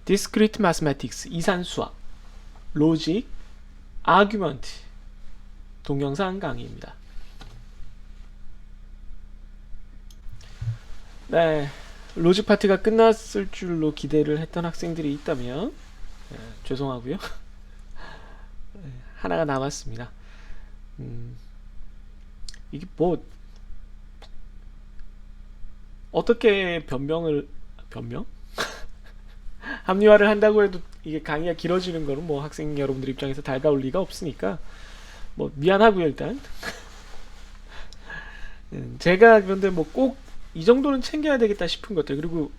Discrete Mathematics 이산수학, 로직, 아규먼트 동영상 강의입니다. 네, 로직 파트가 끝났을 줄로 기대를 했던 학생들이 있다면 죄송하고요. 하나가 남았습니다. 이게 뭐 어떻게 변명? 합리화를 한다고 해도 이게 강의가 길어지는 거는 뭐 학생 여러분들 입장에서 달가울 리가 없으니까 뭐 미안하고요 일단. 제가 그런데 뭐 꼭 이 정도는 챙겨야 되겠다 싶은 것들, 그리고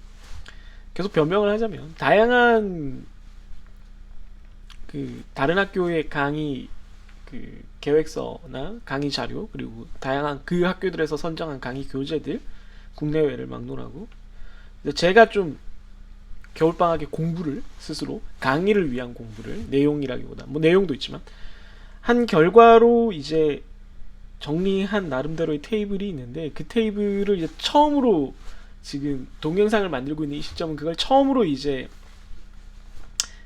계속 변명을 하자면 다양한 그 다른 학교의 강의 그 계획서나 강의 자료, 그리고 다양한 그 학교들에서 선정한 강의 교재들 국내외를 막론하고 제가 좀 겨울방학에 공부를 스스로 강의를 위한 공부를, 내용이라기보다 뭐 내용도 있지만 한 결과로 이제 정리한 나름대로의 테이블이 있는데, 그 테이블을 이제 처음으로 지금 동영상을 만들고 있는 이 시점은 그걸 처음으로 이제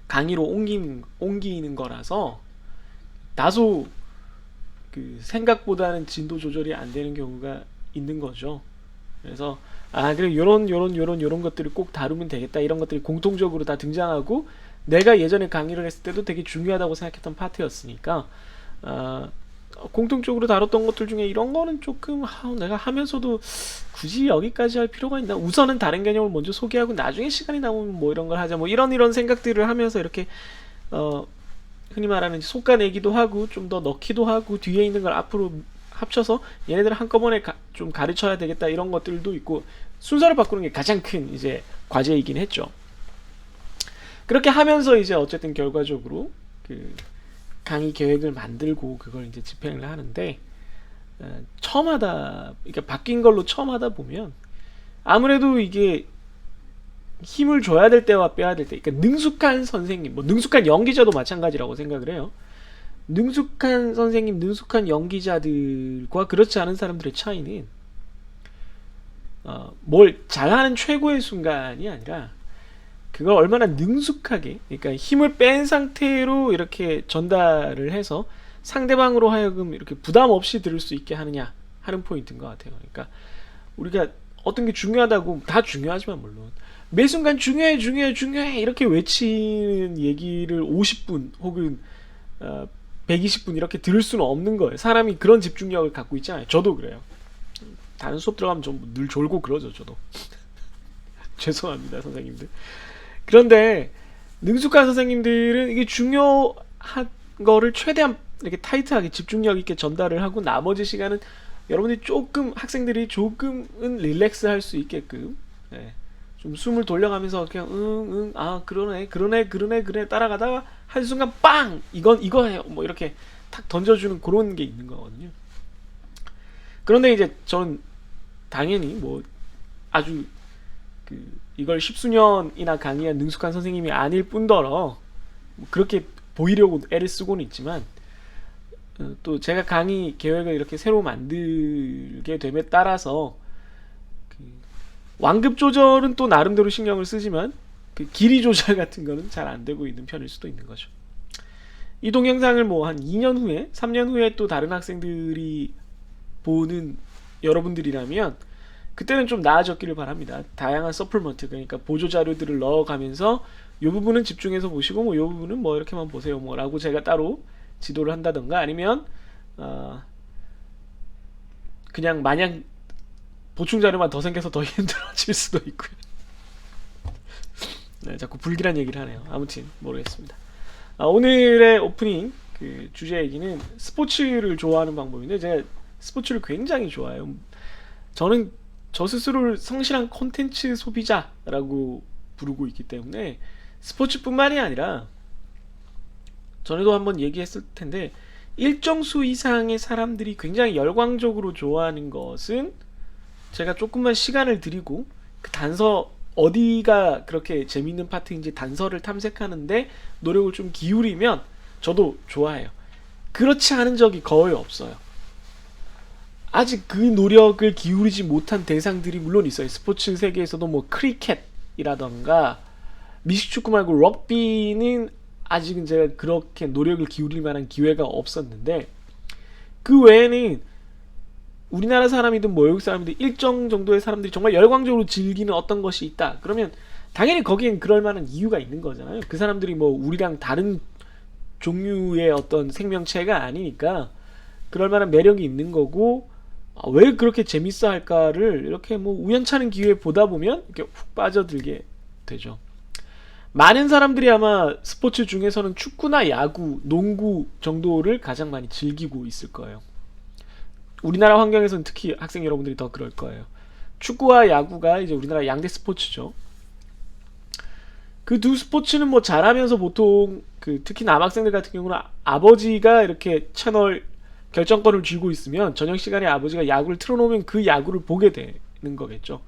강의로 옮기는 거라서 다소 그 생각보다는 진도 조절이 안 되는 경우가 있는 거죠. 그래서 그래 요런 것들을 꼭 다루면 되겠다, 이런 것들이 공통적으로 다 등장하고 내가 예전에 강의를 했을 때도 되게 중요하다고 생각했던 파트였으니까 공통적으로 다뤘던 것들 중에 이런 거는 조금 내가 하면서도 굳이 여기까지 할 필요가 있나, 우선은 다른 개념을 먼저 소개하고 나중에 시간이 남으면 뭐 이런 걸 하자, 뭐 이런 생각들을 하면서 이렇게 흔히 말하는 솎아내기도 하고 좀 더 넣기도 하고 뒤에 있는 걸 앞으로 합쳐서 얘네들을 한꺼번에 좀 가르쳐야 되겠다, 이런 것들도 있고 순서를 바꾸는 게 가장 큰 이제 과제이긴 했죠. 그렇게 하면서 이제 어쨌든 결과적으로 그 강의 계획을 만들고 그걸 이제 집행을 하는데, 처음 하다, 그러니까 바뀐 걸로 처음 하다 보면 아무래도 이게 힘을 줘야 될 때와 빼야 될 때, 그러니까 능숙한 선생님, 뭐 능숙한 연기자도 마찬가지라고 생각을 해요. 능숙한 선생님, 능숙한 연기자들과 그렇지 않은 사람들의 차이는 뭘 잘하는 최고의 순간이 아니라 그걸 얼마나 능숙하게, 그러니까 힘을 뺀 상태로 이렇게 전달을 해서 상대방으로 하여금 이렇게 부담 없이 들을 수 있게 하느냐 하는 포인트인 것 같아요. 그러니까 우리가 어떤 게 중요하다고, 다 중요하지만 물론 매 순간 중요해 이렇게 외치는 얘기를 50분 혹은 120분 이렇게 들을 수는 없는 거예요. 사람이 그런 집중력을 갖고 있잖아요. 저도 그래요. 다른 수업 들어가면 좀 늘 졸고 그러죠, 저도. 죄송합니다, 선생님들. 그런데 능숙한 선생님들은 이게 중요한 거를 최대한 이렇게 타이트하게 집중력 있게 전달을 하고 나머지 시간은 여러분들이 학생들이 조금은 릴렉스 할 수 있게끔 좀 숨을 돌려가면서 그냥 그러네 따라가다가 한순간 빵! 이거예요 뭐 이렇게 탁 던져주는 그런 게 있는 거거든요. 그런데 이제 저는 당연히 뭐 아주 이걸 십수년이나 강의한 능숙한 선생님이 아닐 뿐더러 뭐 그렇게 보이려고 애를 쓰고는 있지만, 또 제가 강의 계획을 이렇게 새로 만들게 됨에 따라서 완급 조절은 또 나름대로 신경을 쓰지만 그 길이 조절 같은 거는 잘 안 되고 있는 편일 수도 있는 거죠. 이 동영상을 뭐 한 2년 후에 3년 후에 또 다른 학생들이 보는 여러분들이라면 그때는 좀 나아졌기를 바랍니다. 다양한 서플먼트, 그러니까 보조 자료들을 넣어가면서 이 부분은 집중해서 보시고 뭐 이 부분은 뭐 이렇게만 보세요 뭐 라고 제가 따로 지도를 한다던가, 아니면 그냥 마냥 보충 자료만 더 생겨서 더 힘들어질 수도 있고요. 네, 자꾸 불길한 얘기를 하네요. 아무튼 모르겠습니다. 오늘의 오프닝 그 주제 얘기는 스포츠를 좋아하는 방법인데, 제가 스포츠를 굉장히 좋아해요. 저는 저 스스로를 성실한 콘텐츠 소비자라고 부르고 있기 때문에 스포츠뿐만이 아니라 전에도 한번 얘기했을 텐데 일정 수 이상의 사람들이 굉장히 열광적으로 좋아하는 것은 제가 조금만 시간을 들이고 그 단서 어디가 그렇게 재밌는 파트인지 단서를 탐색하는데 노력을 좀 기울이면 저도 좋아해요. 그렇지 않은 적이 거의 없어요. 아직 그 노력을 기울이지 못한 대상들이 물론 있어요. 스포츠 세계에서도 뭐 크리켓이라던가 미식축구 말고 럭비는 아직은 제가 그렇게 노력을 기울일 만한 기회가 없었는데, 그 외에는 우리나라 사람이든 뭐 외국 사람이든 일정 정도의 사람들이 정말 열광적으로 즐기는 어떤 것이 있다 그러면 당연히 거기엔 그럴 만한 이유가 있는 거잖아요. 그 사람들이 뭐 우리랑 다른 종류의 어떤 생명체가 아니니까 그럴 만한 매력이 있는 거고, 왜 그렇게 재밌어 할까를 이렇게 뭐 우연찮은 기회에 보다 보면 이렇게 훅 빠져들게 되죠. 많은 사람들이 아마 스포츠 중에서는 축구나 야구, 농구 정도를 가장 많이 즐기고 있을 거예요. 우리나라 환경에서는 특히 학생 여러분들이 더 그럴 거예요. 축구와 야구가 이제 우리나라 양대 스포츠죠. 그 두 스포츠는 뭐 잘하면서 보통 그 특히 남학생들 같은 경우는 아버지가 이렇게 채널 결정권을 쥐고 있으면 저녁 시간에 아버지가 야구를 틀어놓으면 그 야구를 보게 되는 거겠죠.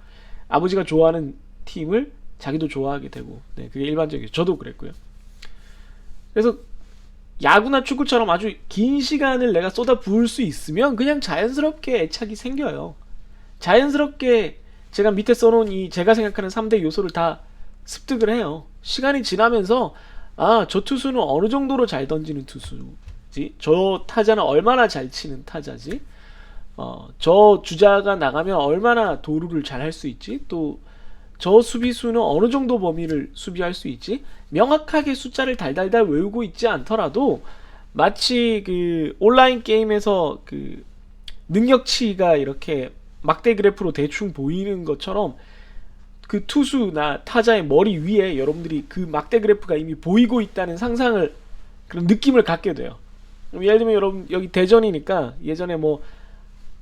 아버지가 좋아하는 팀을 자기도 좋아하게 되고, 네, 그게 일반적이죠. 저도 그랬고요. 그래서 야구나 축구처럼 아주 긴 시간을 내가 쏟아 부을 수 있으면 그냥 자연스럽게 애착이 생겨요. 자연스럽게 제가 밑에 써놓은 이 제가 생각하는 3대 요소를 다 습득을 해요. 시간이 지나면서 저 투수는 어느 정도로 잘 던지는 투수지, 저 타자는 얼마나 잘 치는 타자지, 저 주자가 나가면 얼마나 도루를 잘 할 수 있지, 또 저 수비수는 어느 정도 범위를 수비할 수 있지. 명확하게 숫자를 달달달 외우고 있지 않더라도 마치 그 온라인 게임에서 그 능력치가 이렇게 막대 그래프로 대충 보이는 것처럼 그 투수나 타자의 머리 위에 여러분들이 그 막대 그래프가 이미 보이고 있다는 상상을, 그런 느낌을 갖게 돼요. 예를 들면 여러분 여기 대전이니까 예전에 뭐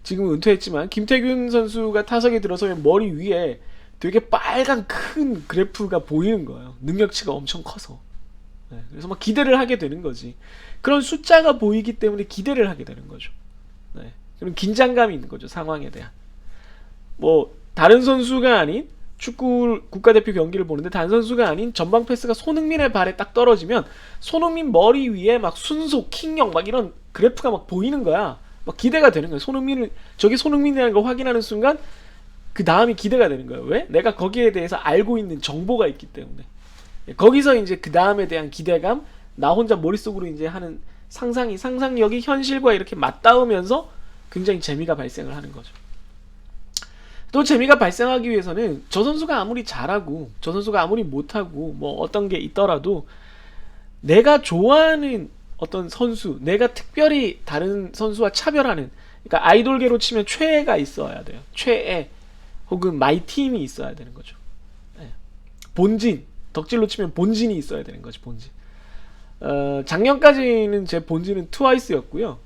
지금은 은퇴했지만 김태균 선수가 타석에 들어서면 머리 위에 되게 빨간 큰 그래프가 보이는 거예요. 능력치가 엄청 커서. 네, 그래서 막 기대를 하게 되는 거지. 그런 숫자가 보이기 때문에 기대를 하게 되는 거죠. 네, 그런 긴장감이 있는 거죠, 상황에 대한. 뭐 다른 선수가 아닌 축구 국가대표 경기를 보는데 다른 선수가 아닌 전방 패스가 손흥민의 발에 딱 떨어지면 손흥민 머리 위에 막 순속, 킹력 막 이런 그래프가 막 보이는 거야. 막 기대가 되는 거야. 손흥민을, 저게 손흥민이라는 걸 확인하는 순간 그 다음이 기대가 되는 거예요. 왜? 내가 거기에 대해서 알고 있는 정보가 있기 때문에. 거기서 이제 그 다음에 대한 기대감, 나 혼자 머릿속으로 이제 하는 상상력이 현실과 이렇게 맞닿으면서 굉장히 재미가 발생을 하는 거죠. 또 재미가 발생하기 위해서는 저 선수가 아무리 잘하고 저 선수가 아무리 못하고 뭐 어떤 게 있더라도 내가 좋아하는 어떤 선수, 내가 특별히 다른 선수와 차별하는, 그러니까 아이돌계로 치면 최애가 있어야 돼요. 최애 혹은 마이 팀이 있어야 되는 거죠. 네. 본진, 덕질로 치면 본진이 있어야 되는 거지. 본진. 작년까지는 제 본진은 트와이스였고요.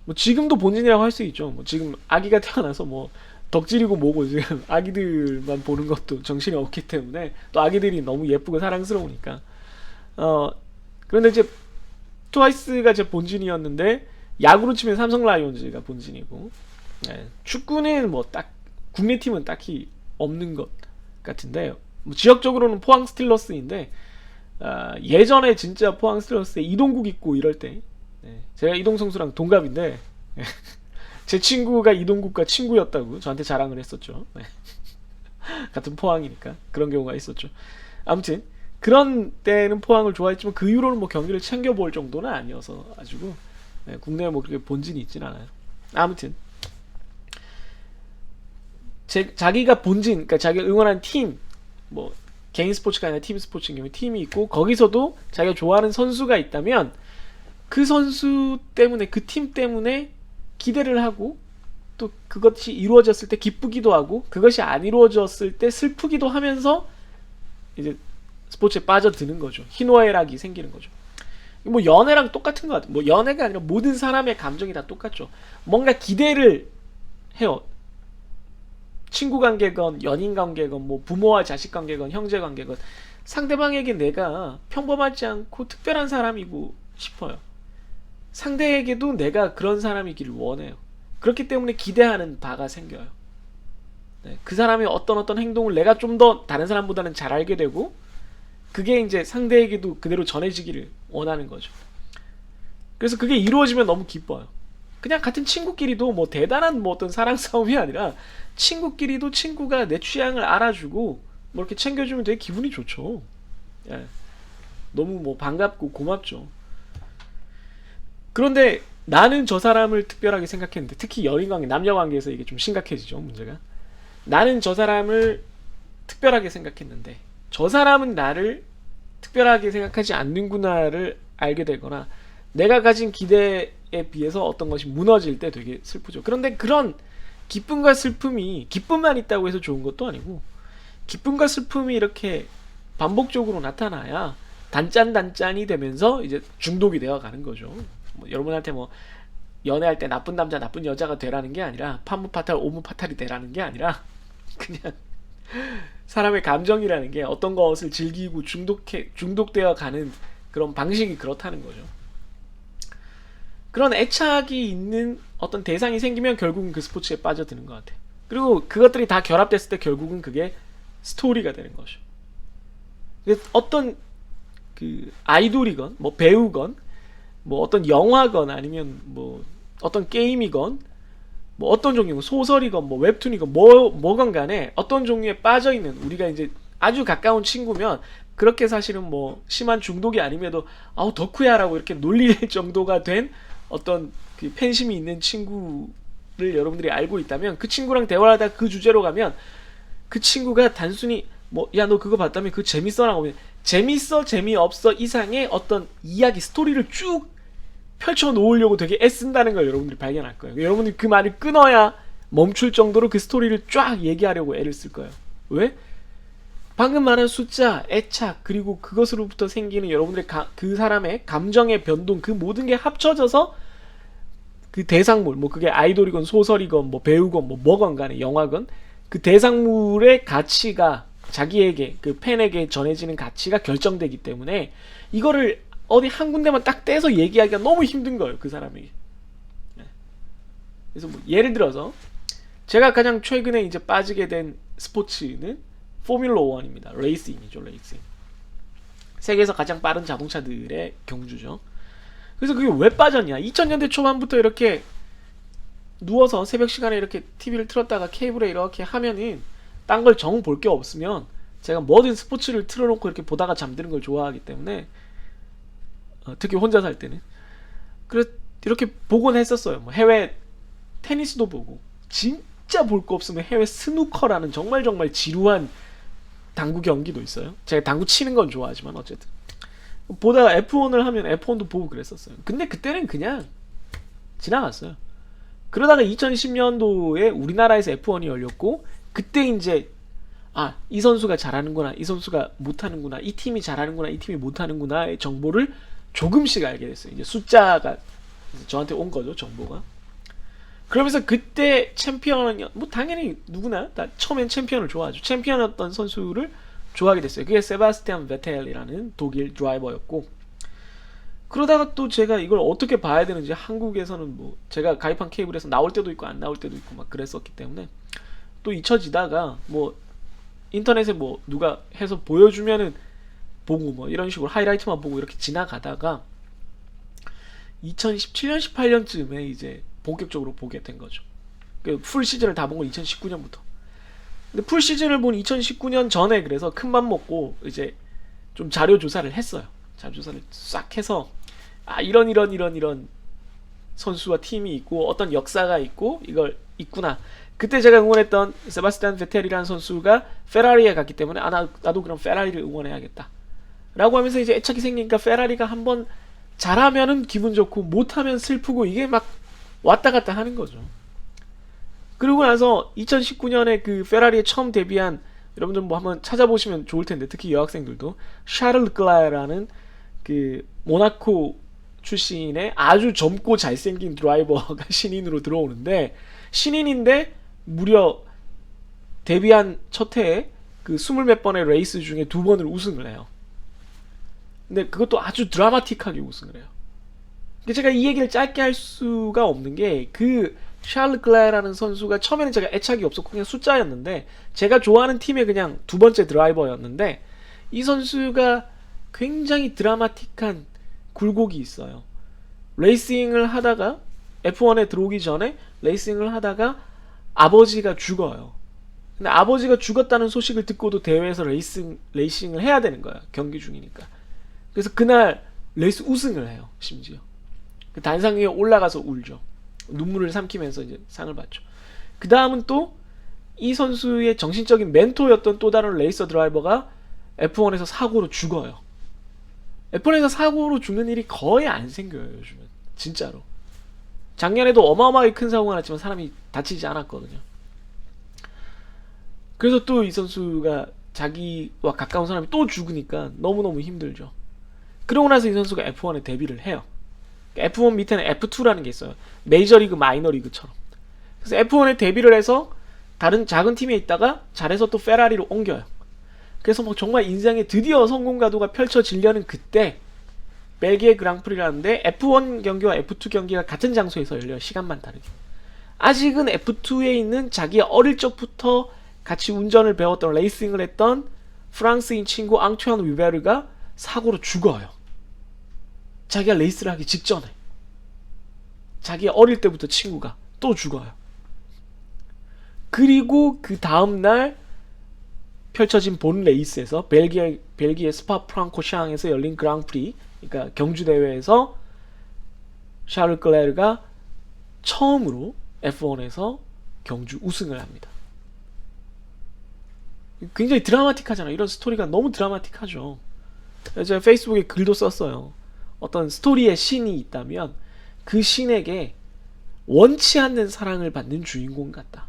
뭐 지금도 본진이라고 할 수 있죠. 뭐 지금 아기가 태어나서 뭐 덕질이고 뭐고 지금 아기들만 보는 것도 정신이 없기 때문에, 또 아기들이 너무 예쁘고 사랑스러우니까. 그런데 이제 트와이스가 제 본진이었는데 야구로 치면 삼성 라이온즈가 본진이고, 네. 축구는 뭐 딱 국내팀은 딱히 없는 것 같은데, 뭐 지역적으로는 포항 스틸러스인데, 예전에 진짜 포항 스틸러스에 이동국 있고 이럴 때, 네. 제가 이동 선수랑 동갑인데 제 친구가 이동국과 친구였다고 저한테 자랑을 했었죠. 네. 같은 포항이니까 그런 경우가 있었죠. 아무튼 그런 때는 포항을 좋아했지만 그 이후로는 뭐 경기를 챙겨볼 정도는 아니어서 가지고, 네, 국내에 뭐 그렇게 본진이 있진 않아요. 아무튼 자기가 본진, 그러니까 자기가 응원하는 팀, 뭐 개인 스포츠가 아니라 팀 스포츠인 경우에 팀이 있고, 거기서도 자기가 좋아하는 선수가 있다면 그 선수 때문에, 그 팀 때문에 기대를 하고, 또 그것이 이루어졌을 때 기쁘기도 하고, 그것이 안 이루어졌을 때 슬프기도 하면서 이제 스포츠에 빠져드는 거죠. 희노애락이 생기는 거죠. 뭐 연애랑 똑같은 것 같아요. 뭐 연애가 아니라 모든 사람의 감정이 다 똑같죠. 뭔가 기대를 해요. 친구 관계건 연인 관계건 뭐 부모와 자식 관계건 형제 관계건 상대방에게 내가 평범하지 않고 특별한 사람이고 싶어요. 상대에게도 내가 그런 사람이기를 원해요. 그렇기 때문에 기대하는 바가 생겨요. 네, 그 사람의 어떤 행동을 내가 좀 더 다른 사람보다는 잘 알게 되고, 그게 이제 상대에게도 그대로 전해지기를 원하는 거죠. 그래서 그게 이루어지면 너무 기뻐요. 그냥 같은 친구끼리도 뭐 대단한 뭐 어떤 사랑 싸움이 아니라 친구끼리도 친구가 내 취향을 알아주고 뭐 이렇게 챙겨주면 되게 기분이 좋죠. 예. 너무 뭐 반갑고 고맙죠. 그런데 나는 저 사람을 특별하게 생각했는데, 특히 연인관계, 남녀관계에서 이게 좀 심각해지죠, 문제가. 나는 저 사람을 특별하게 생각했는데 저 사람은 나를 특별하게 생각하지 않는구나를 알게 되거나 내가 가진 기대에 비해서 어떤 것이 무너질 때 되게 슬프죠. 그런데 그런 기쁨과 슬픔이, 기쁨만 있다고 해서 좋은 것도 아니고, 기쁨과 슬픔이 이렇게 반복적으로 나타나야 단짠단짠이 되면서 이제 중독이 되어 가는 거죠. 뭐 여러분한테 뭐 연애할 때 나쁜 남자 나쁜 여자가 되라는 게 아니라, 판무파탈 오무파탈이 되라는 게 아니라, 그냥 사람의 감정이라는 게 어떤 것을 즐기고 중독되어 가는 그런 방식이 그렇다는 거죠. 그런 애착이 있는 어떤 대상이 생기면 결국은 그 스포츠에 빠져드는 것 같아요. 그리고 그것들이 다 결합됐을 때 결국은 그게 스토리가 되는 거죠. 어떤 그 아이돌이건 뭐 배우건 뭐 어떤 영화건 아니면 뭐 어떤 게임이건 뭐 어떤 종류, 소설이건 뭐 웹툰이건 뭐건 간에 어떤 종류에 빠져있는, 우리가 이제 아주 가까운 친구면 그렇게 사실은 뭐 심한 중독이 아님에도 아우 덕후야 라고 이렇게 놀릴 정도가 된 어떤 그 팬심이 있는 친구를 여러분들이 알고 있다면, 그 친구랑 대화를 하다 그 주제로 가면 그 친구가 단순히 뭐 야 너 그거 봤다며 그거 재밌어 라고, 재밌어 재미없어 이상의 어떤 이야기 스토리를 쭉 펼쳐 놓으려고 되게 애쓴다는 걸 여러분들이 발견할 거예요. 여러분들이 그 말을 끊어야 멈출 정도로 그 스토리를 쫙 얘기하려고 애를 쓸 거예요. 왜? 방금 말한 숫자, 애착, 그리고 그것으로부터 생기는 여러분들의 그 사람의 감정의 변동, 그 모든 게 합쳐져서 그 대상물, 뭐 그게 아이돌이건 소설이건 뭐 배우건 뭐 뭐건 간에, 영화건, 그 대상물의 가치가 자기에게, 그 팬에게 전해지는 가치가 결정되기 때문에 이거를 어디 한 군데만 딱 떼서 얘기하기가 너무 힘든 거예요, 그 사람에게. 그래서 뭐 예를 들어서 제가 가장 최근에 이제 빠지게 된 스포츠는 포뮬러 1입니다. 레이싱이죠, 레이싱. 세계에서 가장 빠른 자동차들의 경주죠. 그래서 그게 왜 빠졌냐? 2000년대 초반부터 이렇게 누워서 새벽 시간에 이렇게 TV를 틀었다가 케이블에 이렇게 하면은 딴 걸 정 볼 게 없으면 제가 뭐든 스포츠를 틀어놓고 이렇게 보다가 잠드는 걸 좋아하기 때문에, 특히 혼자 살 때는 그래서 이렇게 보곤 했었어요. 뭐 해외 테니스도 보고, 진짜 볼 거 없으면 해외 스누커라는 정말 지루한 당구 경기도 있어요. 제가 당구 치는 건 좋아하지만 어쨌든 보다가 F1을 하면 F1도 보고 그랬었어요. 근데 그때는 그냥 지나갔어요. 그러다가 2010년도에 우리나라에서 F1이 열렸고, 그때 이제 이 선수가 잘하는구나, 이 선수가 못하는구나, 이 팀이 잘하는구나, 이 팀이 못하는구나의 정보를 조금씩 알게 됐어요. 이제 숫자가 저한테 온 거죠, 정보가. 그러면서 그때 챔피언은 뭐 당연히 누구나 다 처음엔 챔피언을 좋아하죠. 챔피언이었던 선수를 좋아하게 됐어요. 그게 세바스티안 베텔이라는 독일 드라이버였고, 그러다가 또 제가 이걸 어떻게 봐야 되는지, 한국에서는 뭐 제가 가입한 케이블에서 나올 때도 있고 안 나올 때도 있고 막 그랬었기 때문에 또 잊혀지다가, 뭐 인터넷에 뭐 누가 해서 보여주면은 보고 뭐 이런 식으로 하이라이트만 보고 이렇게 지나가다가 2017년 18년쯤에 이제 본격적으로 보게 된 거죠. 그 풀 시즌을 다 본 건 2019년부터. 근데 풀 시즌을 본 2019년 전에 그래서 큰맘 먹고 이제 좀 자료 조사를 했어요. 자료 조사를 싹 해서 이런 선수와 팀이 있고 어떤 역사가 있고 이걸 있구나. 그때 제가 응원했던 세바스티안 베텔이라는 선수가 페라리에 갔기 때문에 나도 그럼 페라리를 응원해야겠다 라고 하면서 이제 애착이 생기니까, 페라리가 한번 잘하면은 기분 좋고 못하면 슬프고, 이게 막 왔다 갔다 하는 거죠. 그러고 나서 2019년에 그 페라리에 처음 데뷔한, 여러분들 뭐 한번 찾아보시면 좋을 텐데, 특히 여학생들도, 샤를 르클라르라는 그 모나코 출신의 아주 젊고 잘생긴 드라이버가 신인으로 들어오는데, 신인인데 무려 데뷔한 첫 해에 그 20몇 번의 레이스 중에 2번을 우승을 해요. 근데 그것도 아주 드라마틱하게 우승을 해요. 제가 이 얘기를 짧게 할 수가 없는 게, 그 샤를 클레라는 선수가 처음에는 제가 애착이 없었고 그냥 숫자였는데, 제가 좋아하는 팀의 그냥 두 번째 드라이버였는데, 이 선수가 굉장히 드라마틱한 굴곡이 있어요. 레이싱을 하다가, F1에 들어오기 전에 레이싱을 하다가 아버지가 죽어요. 근데 아버지가 죽었다는 소식을 듣고도 대회에서 레이싱을 해야 되는 거야. 경기 중이니까. 그래서 그날 레이스 우승을 해요. 심지어 그 단상 위에 올라가서 울죠. 눈물을 삼키면서 이제 상을 받죠. 그 다음은 또 이 선수의 정신적인 멘토였던 또 다른 레이서 드라이버가 F1에서 사고로 죽어요. F1에서 사고로 죽는 일이 거의 안 생겨요, 요즘은. 진짜로. 작년에도 어마어마하게 큰 사고가 났지만 사람이 다치지 않았거든요. 그래서 또 이 선수가 자기와 가까운 사람이 또 죽으니까 너무너무 힘들죠. 그러고 나서 이 선수가 F1에 데뷔를 해요. F1 밑에는 F2라는 게 있어요. 메이저리그, 마이너리그처럼. 그래서 F1에 데뷔를 해서 다른 작은 팀에 있다가 잘해서 또 페라리로 옮겨요. 그래서 뭐 정말 인생에 드디어 성공 가도가 펼쳐지려는 그때 벨기에 그랑프리라는데 F1 경기와 F2 경기가 같은 장소에서 열려요. 시간만 다르게. 아직은 F2에 있는 자기 어릴 적부터 같이 운전을 배웠던 레이싱을 했던 프랑스인 친구 앙투안 위베르가 사고로 죽어요. 자기가 레이스를 하기 직전에. 자기 어릴 때부터 친구가 또 죽어요. 그리고 그 다음날 펼쳐진 본 레이스에서 벨기에 스파 프랑코샹에서 열린 그랑프리, 그러니까 경주 대회에서 샤를 르클레르가 처음으로 F1에서 경주 우승을 합니다. 굉장히 드라마틱하잖아요. 이런 스토리가 너무 드라마틱하죠. 제가 페이스북에 글도 썼어요. 어떤 스토리의 신이 있다면 그 신에게 원치 않는 사랑을 받는 주인공 같다.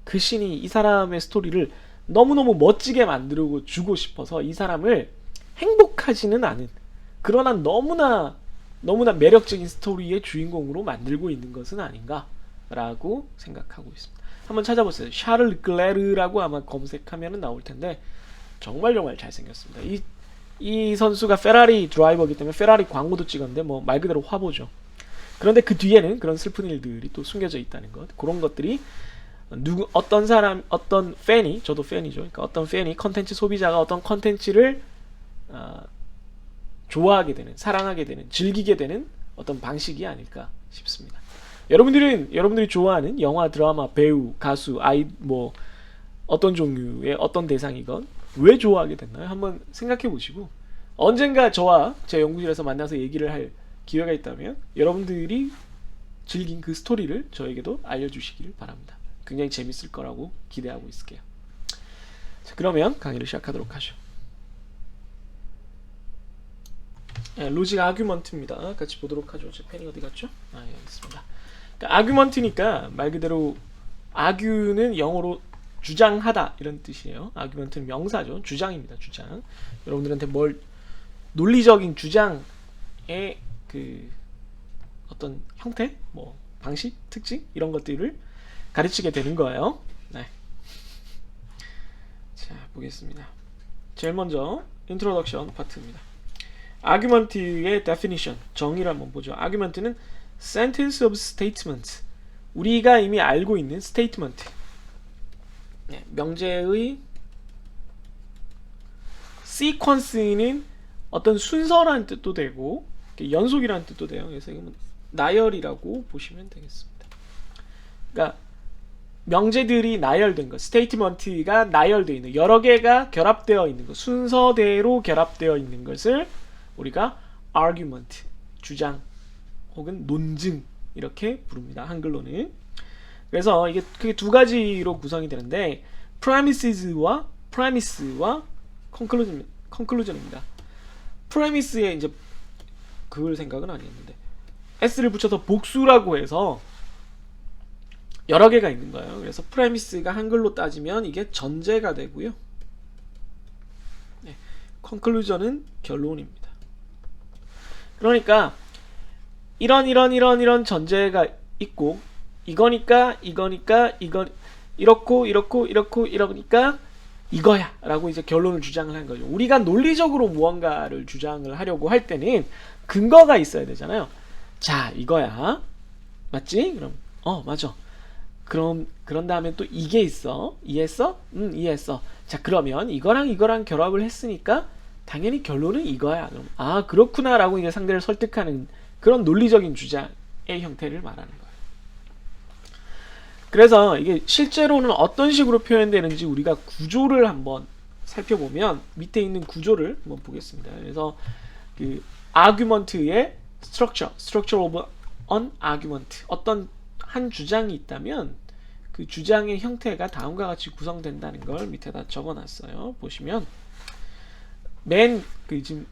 그 신이 이 사람의 스토리를 너무너무 멋지게 만들고 주고 싶어서 이 사람을 행복하지는 않은, 그러나 너무나 매력적인 스토리의 주인공으로 만들고 있는 것은 아닌가라고 생각하고 있습니다. 한번 찾아보세요. 샤를 르클레르라고 아마 검색하면 나올 텐데 정말 잘생겼습니다. 이 선수가 페라리 드라이버이기 때문에 페라리 광고도 찍었는데 뭐 말 그대로 화보죠. 그런데 그 뒤에는 그런 슬픈 일들이 또 숨겨져 있다는 것, 그런 것들이 어떤 팬이, 저도 팬이죠. 그러니까 어떤 팬이, 컨텐츠 소비자가 어떤 컨텐츠를 좋아하게 되는, 사랑하게 되는, 즐기게 되는 어떤 방식이 아닐까 싶습니다. 여러분들이 좋아하는 영화, 드라마, 배우, 가수, 뭐 어떤 종류의 어떤 대상이건 왜 좋아하게 됐나요? 한번 생각해 보시고 언젠가 저와 제 연구실에서 만나서 얘기를 할 기회가 있다면 여러분들이 즐긴 그 스토리를 저에게도 알려주시길 바랍니다. 굉장히 재밌을 거라고 기대하고 있을게요. 자, 그러면 강의를 시작하도록 하죠. 로직 아규먼트입니다. 같이 보도록 하죠. 제 펜이 어디 갔죠? 여기 있습니다. 그러니까 아규먼트니까 말 그대로 아규는 영어로 주장하다 이런 뜻이에요. 아규먼트는 명사죠. 주장입니다. 주장. 여러분들한테 논리적인 주장의 그 어떤 형태, 뭐 방식, 특징 이런 것들을 가르치게 되는 거예요. 네. 자, 보겠습니다. 제일 먼저 인트로덕션 파트입니다. 아규먼트의 definition, 정의를 한번 보죠. 아규먼트는 sentence of statement, 우리가 이미 알고 있는 statement, 네, 명제의 sequence는 어떤 순서라는 뜻도 되고 연속이라는 뜻도 돼요. 그래서 이건 나열이라고 보시면 되겠습니다. 그러니까 명제들이 나열된 것, 스테이트먼트가 나열되어 있는, 여러 개가 결합되어 있는 것, 순서대로 결합되어 있는 것을 우리가 argument, 주장 혹은 논증 이렇게 부릅니다. 한글로는. 그래서 이게 크게 두 가지로 구성이 되는데 premises와 conclusion입니다. premise에 이제 그걸 생각은 아니었는데 s를 붙여서 복수라고 해서 여러 개가 있는 거예요. 그래서 프레미스가 한글로 따지면 이게 전제가 되고요. 네, 컨클루전은 결론입니다. 그러니까 이런 전제가 있고 이거니까 이러니까 이거야 라고 이제 결론을 주장을 한 거죠. 우리가 논리적으로 무언가를 주장을 하려고 할 때는 근거가 있어야 되잖아요. 자, 이거야. 맞지? 그럼 맞아. 그런 다음에 또 이게 있어. 이해했어? 이해했어. 자, 그러면 이거랑 결합을 했으니까 당연히 결론은 이거야. 그럼 그렇구나 라고 이제 상대를 설득하는 그런 논리적인 주장의 형태를 말하는 거예요. 그래서 이게 실제로는 어떤 식으로 표현되는지 우리가 구조를 한번 살펴보면 밑에 있는 구조를 한번 보겠습니다. 그래서 그 argument의 structure of an argument, 어떤 한 주장이 있다면 그 주장의 형태가 다음과 같이 구성된다는 걸 밑에다 적어놨어요. 보시면 맨 그 지금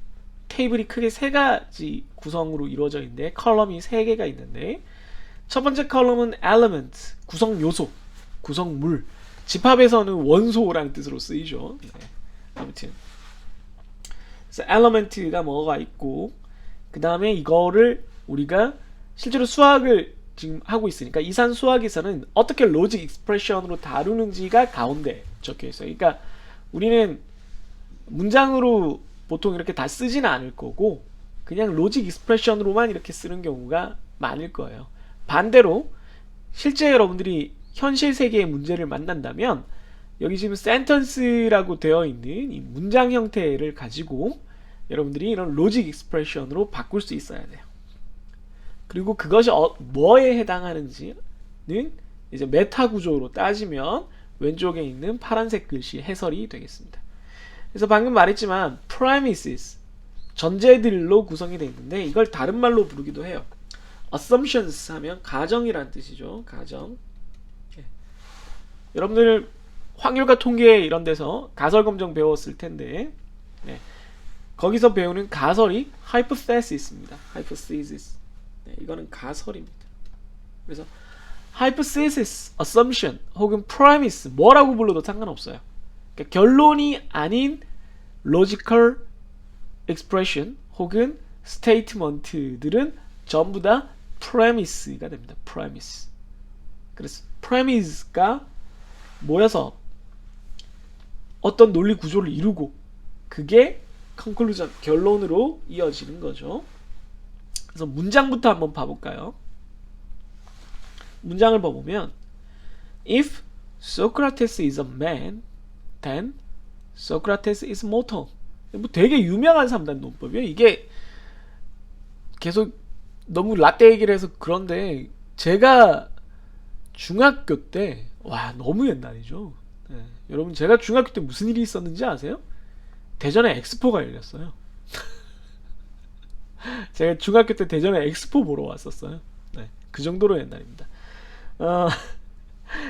테이블이 크게 세 가지 구성으로 이루어져 있는데 컬럼이 세 개가 있는데 첫 번째 컬럼은 element, 구성 요소, 구성물. 집합에서는 원소라는 뜻으로 쓰이죠. 네. 아무튼 그래서 element가 뭐가 있고 그 다음에 이거를 우리가 실제로 수학을 지금 하고 있으니까 이산 수학에서는 어떻게 로직 익스프레션으로 다루는지가 가운데 적혀 있어요. 그러니까 우리는 문장으로 보통 이렇게 다 쓰지는 않을 거고 그냥 로직 익스프레션으로만 이렇게 쓰는 경우가 많을 거예요. 반대로 실제 여러분들이 현실 세계의 문제를 만난다면 여기 지금 센텐스라고 되어 있는 이 문장 형태를 가지고 여러분들이 이런 로직 익스프레션으로 바꿀 수 있어야 돼요. 그리고 그것이 뭐에 해당하는지는 이제 메타 구조로 따지면 왼쪽에 있는 파란색 글씨 해설이 되겠습니다. 그래서 방금 말했지만 premises, 전제들로 구성이 되어 있는데 이걸 다른 말로 부르기도 해요. assumptions 하면 가정이란 뜻이죠. 가정. 예. 여러분들 확률과 통계 이런 데서 가설 검정 배웠을 텐데 네. 거기서 배우는 가설이 hypothesis입니다. hypothesis. 네, 이거는 가설입니다. 그래서 hypothesis, assumption 혹은 premise 뭐라고 불러도 상관없어요. 그러니까 결론이 아닌 logical expression 혹은 statement들은 전부 다 premise가 됩니다. premise. 그래서 premise가 모여서 어떤 논리 구조를 이루고 그게 conclusion, 결론으로 이어지는 거죠. 그래서 문장부터 한번 봐볼까요? 문장을 봐보면 If Socrates is a man, then Socrates is mortal. 뭐 되게 유명한 3단 논법이에요. 이게 계속 너무 라떼 얘기를 해서 그런데 제가 중학교 때 와 너무 옛날이죠. 네. 여러분 제가 중학교 때 무슨 일이 있었는지 아세요? 대전에 엑스포가 열렸어요. 제가 중학교 때 대전에 엑스포 보러 왔었어요. 네, 그 정도로 옛날입니다.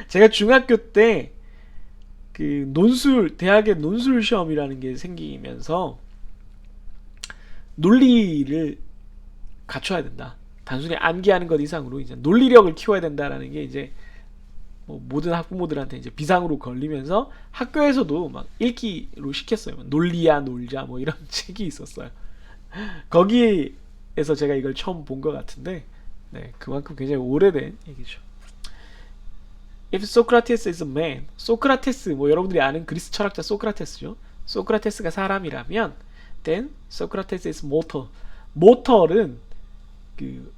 제가 중학교 때 그 대학의 논술 시험이라는 게 생기면서 논리를 갖춰야 된다. 단순히 암기하는 것 이상으로 이제 논리력을 키워야 된다라는 게 이제 뭐 모든 학부모들한테 이제 비상으로 걸리면서 학교에서도 막 읽기로 시켰어요. 논리야 놀자 뭐 이런 책이 있었어요. 거기에서 제가 이걸 처음 본 것 같은데, 네, 그만큼 굉장히 오래된 얘기죠. If Socrates is a man, 소크라테스 뭐 여러분들이 아는 그리스 철학자 소크라테스죠. 소크라테스가 사람이라면, then Socrates is mortal. mortal은 그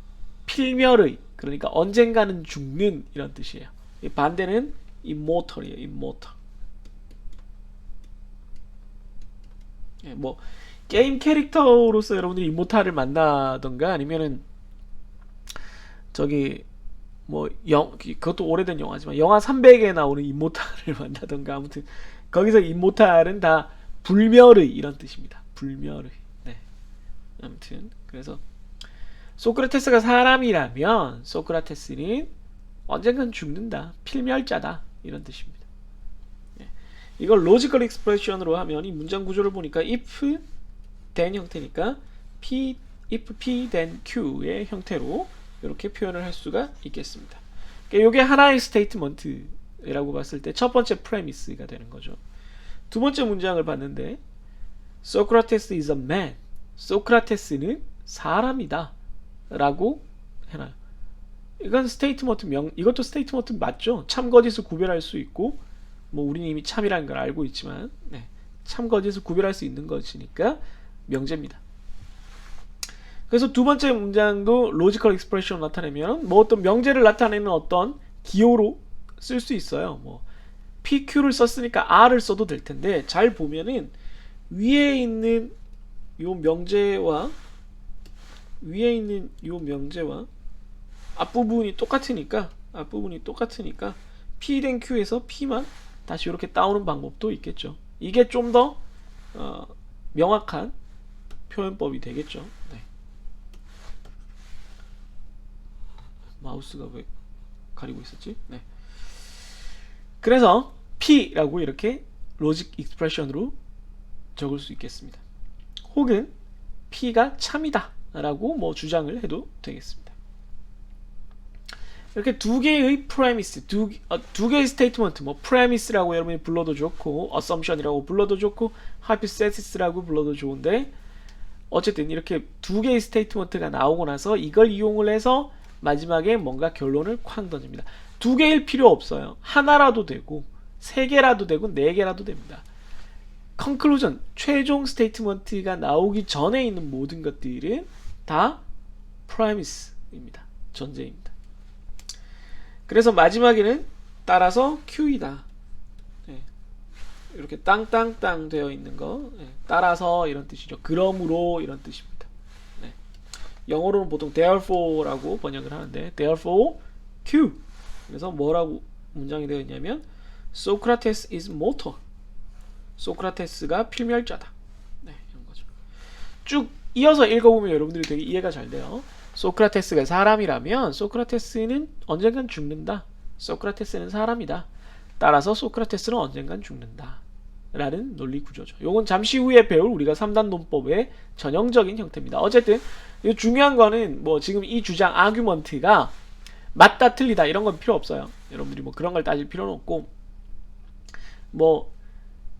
필멸의, 그러니까 언젠가는 죽는 이런 뜻이에요. 반대는 immortal이에요. immortal. 예, 뭐 게임 캐릭터로서 여러분들이 이모탈을 만나던가 아니면은 저기 뭐 그것도 오래된 영화지만 영화 300에 나오는 이모탈을 만나던가 아무튼 거기서 이모탈은 다 불멸의 이런 뜻입니다. 불멸의. 네. 아무튼 그래서 소크라테스가 사람이라면 소크라테스는 언젠간 죽는다. 필멸자다. 이런 뜻입니다. 네. 이걸 로지컬 익스프레션으로 하면 이 문장 구조를 보니까 if then 형태니까 if p then q의 형태로 이렇게 표현을 할 수가 있겠습니다. 그러니까 이게 하나의 스테이트먼트라고 봤을 때 첫 번째 프레미스가 되는 거죠. 두 번째 문장을 봤는데 Socrates is a man. 소크라테스는 사람이다 라고 해놔요. 이건 스테이트먼트 이것도 스테이트먼트 맞죠? 참거짓을 구별할 수 있고 뭐 우리는 이미 참이라는 걸 알고 있지만 네, 참거짓을 구별할 수 있는 것이니까 명제입니다. 그래서 두 번째 문장도 로지컬 익스프레션을 나타내면 뭐 어떤 명제를 나타내는 어떤 기호로 쓸 수 있어요. 뭐 PQ를 썼으니까 R을 써도 될 텐데 잘 보면은 위에 있는 요 명제와 앞부분이 똑같으니까 앞부분이 똑같으니까 P 된 Q에서 P만 다시 이렇게 따오는 방법도 있겠죠. 이게 좀 더 명확한 표현법이 되겠죠. 네. 마우스가 왜 가리고 있었지? 네. 그래서 P라고 이렇게 로직 익스프레션으로 적을 수 있겠습니다. 혹은 P가 참이다 라고 뭐 주장을 해도 되겠습니다. 이렇게 두 개의 프레미스, 두 개의 스테이트먼트, 뭐 프레미스라고 여러분이 불러도 좋고 assumption이라고 불러도 좋고 hypothesis라고 불러도 좋은데, 어쨌든 이렇게 두 개의 스테이트먼트가 나오고 나서 이걸 이용을 해서 마지막에 뭔가 결론을 쾅 던집니다. 두 개일 필요 없어요. 하나라도 되고 세 개라도 되고 네 개라도 됩니다. conclusion, 최종 스테이트먼트가 나오기 전에 있는 모든 것들은 다 premise입니다. 전제입니다. 그래서 마지막에는 따라서 Q이다. 네. 이렇게 땅땅땅 되어 있는 거, 네. 따라서 이런 뜻이죠. 그러므로 이런 뜻입니다. 네. 영어로는 보통 therefore라고 번역을 하는데 therefore Q. 그래서 뭐라고 문장이 되어 있냐면 Socrates is mortal. 소크라테스가 필멸자다. 네, 이런 거죠. 쭉 이어서 읽어보면 여러분들이 되게 이해가 잘 돼요. 소크라테스가 사람이라면 소크라테스는 언젠간 죽는다. 소크라테스는 사람이다. 따라서 소크라테스는 언젠간 죽는다. 라는 논리 구조죠. 요건 잠시 후에 배울 우리가 3단 논법의 전형적인 형태입니다. 어쨌든 중요한 거는 뭐 지금 이 주장 아규먼트가 맞다 틀리다 이런 건 필요 없어요. 여러분들이 뭐 그런 걸 따질 필요는 없고, 뭐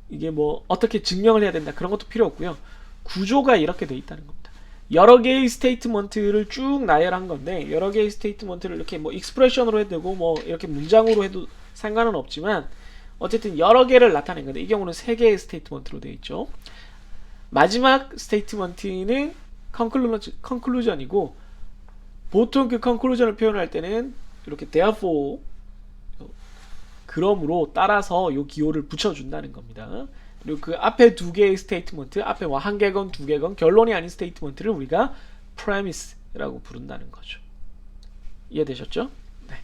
이게 뭐 어떻게 증명을 해야 된다 그런 것도 필요 없고요. 구조가 이렇게 돼 있다는 겁니다. 여러 개의 스테이트먼트를 쭉 나열한 건데, 여러 개의 스테이트먼트를 이렇게 뭐 익스프레션으로 해도 되고 뭐 이렇게 문장으로 해도 상관은 없지만 어쨌든 여러 개를 나타낸 건데, 이 경우는 세 개의 스테이트먼트로 되어 있죠. 마지막 스테이트먼트는 컨클루전이고, 보통 그 컨클루전을 표현할 때는 이렇게 therefore, 그러므로 따라서 요 기호를 붙여준다는 겁니다. 그리고 그 앞에 두 개의 스테이트먼트, 앞에 뭐 한 개건 두 개건 결론이 아닌 스테이트먼트를 우리가 premise라고 부른다는 거죠. 이해되셨죠? 네.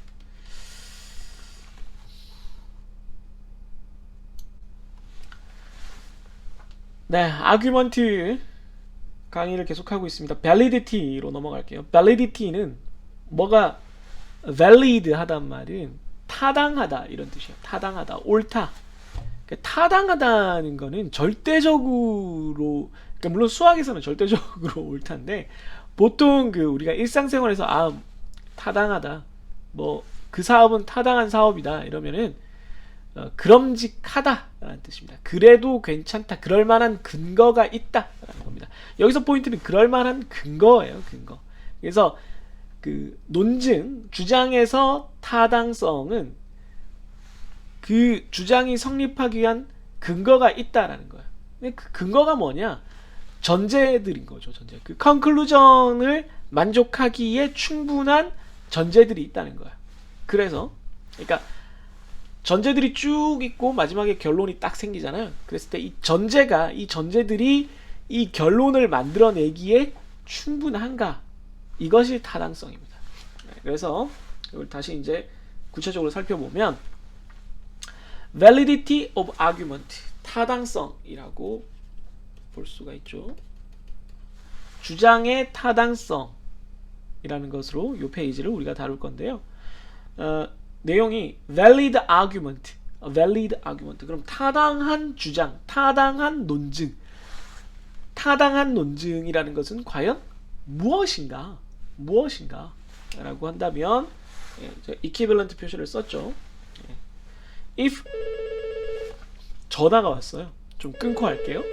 네, 아규먼트 강의를 계속하고 있습니다. validity로 넘어갈게요. validity는 뭐가 valid 하단 말은 타당하다 이런 뜻이에요. 타당하다, 옳다. 그러니까 타당하다는 거는 절대적으로, 그러니까 물론 수학에서는 절대적으로 옳다인데, 보통 그 우리가 일상생활에서 타당하다, 뭐 그 사업은 타당한 사업이다 이러면은 그럼직하다라는 뜻입니다. 그래도 괜찮다, 그럴 만한 근거가 있다라는 겁니다. 여기서 포인트는 그럴 만한 근거예요, 근거. 그래서 그 논증, 주장에서 타당성은 그 주장이 성립하기 위한 근거가 있다라는 거예요. 근데 그 근거가 뭐냐? 전제들인 거죠, 전제. 그 컨클루전을 만족하기에 충분한 전제들이 있다는 거예요. 그래서, 그러니까 전제들이 쭉 있고 마지막에 결론이 딱 생기잖아요. 그랬을 때 이 전제들이 이 결론을 만들어내기에 충분한가? 이것이 타당성입니다. 그래서 이걸 다시 이제 구체적으로 살펴보면 validity of argument, 타당성이라고 볼 수가 있죠. 주장의 타당성이라는 것으로 이 페이지를 우리가 다룰 건데요. 내용이 valid argument, valid argument. 그럼 타당한 주장, 타당한 논증. 타당한 논증이라는 것은 과연 무엇인가? 라고 한다면, equivalent 표시를 썼죠. if 전화가 왔어요. 좀 끊고 할게요.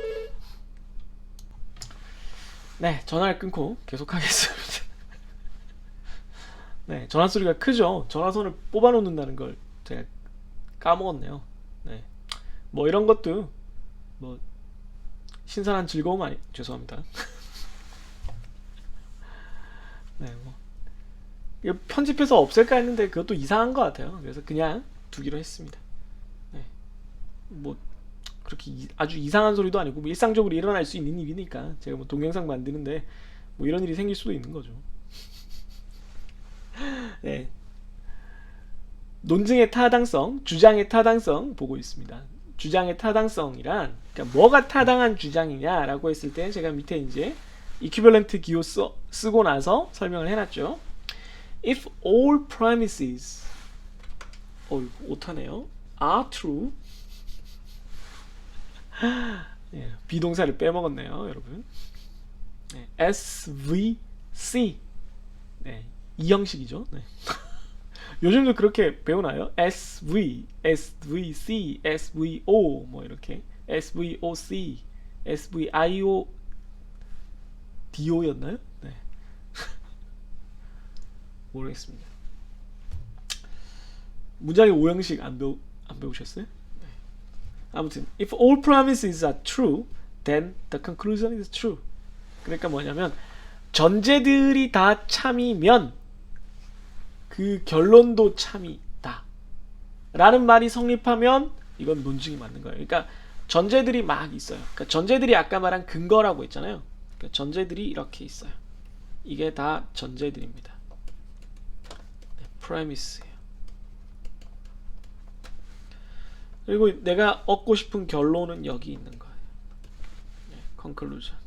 네, 전화를 끊고 계속 하겠습니다. 네, 전화 소리가 크죠. 전화선을 뽑아 놓는다는 걸 제가 까먹었네요. 네, 뭐 이런 것도 뭐 신선한 즐거움 아니, 죄송합니다. 네, 뭐 이거 편집해서 없앨까 했는데 그것도 이상한 것 같아요. 그래서 그냥 두기로 했습니다. 네, 뭐 그렇게 아주 이상한 소리도 아니고 뭐 일상적으로 일어날 수 있는 일이니까 제가 뭐 동영상 만드는데 뭐 이런 일이 생길 수도 있는 거죠. 네, 논증의 타당성, 주장의 타당성 보고 있습니다. 주장의 타당성이란 그러니까 뭐가 타당한 주장이냐라고 했을 때 제가 밑에 이제 이퀴벌런트 기호 쓰고 나서 설명을 해놨죠. If all premises 오타네요. are true 예, 비동사를 빼먹었네요, 여러분. 네, SVC 네, 이 형식이죠. 네. 요즘도 그렇게 배우나요? SV, SVC, SVO 뭐 이렇게 SVOC, SVIO, DO였나요? 네. 모르겠습니다. 문장의 오형식 안 배우셨어요? 네. 아무튼 if all premises are true, then the conclusion is true. 그러니까 뭐냐면 전제들이 다 참이면 그 결론도 참이다 라는 말이 성립하면 이건 논증이 맞는 거예요. 그러니까 전제들이 막 있어요. 그러니까 전제들이 아까 말한 근거라고 했잖아요. 그러니까 전제들이 이렇게 있어요. 이게 다 전제들입니다. 네, 프레미스예요. 그리고 내가 얻고 싶은 결론은 여기 있는 거예요. 네, conclusion.